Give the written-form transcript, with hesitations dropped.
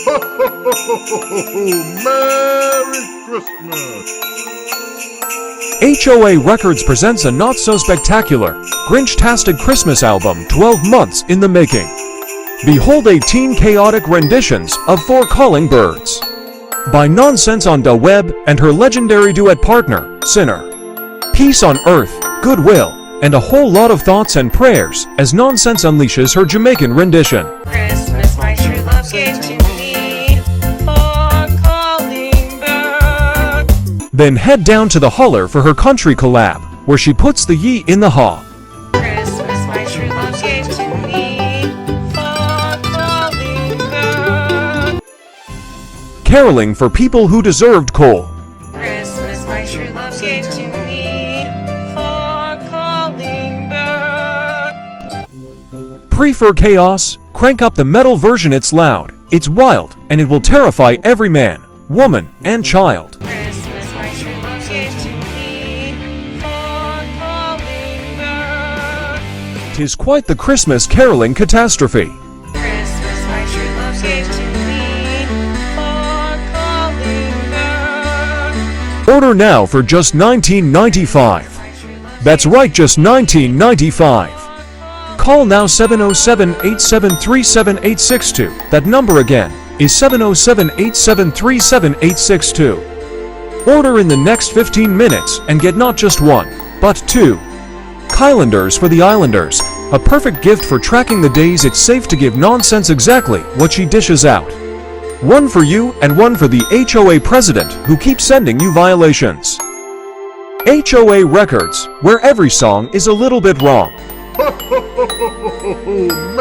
Ho, ho, ho, ho, ho, ho, ho. Merry Christmas! HOA Records presents a not-so-spectacular, Grinch-tastic Christmas album 12 months in the making. Behold 18 chaotic renditions of Four Calling Birds by Nonsense on the Web and her legendary duet partner, Sinner. Peace on earth, goodwill, and a whole lot of thoughts and prayers as Nonsense unleashes her Jamaican rendition. Christmas, my true love gave to me, Four Calling Bird. Then head down to the holler for her country collab, where she puts the ye in the haw. Christmas, my true love gave to me, Four Calling Bird. Caroling for people who deserved coal. Christmas, my true love gave to me, Four Calling Bird. Prefer chaos? Crank up the metal version. It's loud, it's wild, and it will terrify every man, woman, and child. Christmas, my true love gave to me, Four Calling Bird. 'Tis quite the Christmas caroling catastrophe. Christmas, my true love gave to me, Four Calling Bird. Order now for just $19.95. That's right, just $19.95. Call now 707-873-7862. That number again is 707-873-7862. Order in the next 15 minutes and get not just one, but two. Kylanders for the Islanders, a perfect gift for tracking the days it's safe to give Nonsense exactly what she dishes out. One for you and one for the HOA president who keeps sending you violations. HOA Records, where every song is a little bit wrong. Ho, ho, ho, ho, ho, ho, ho.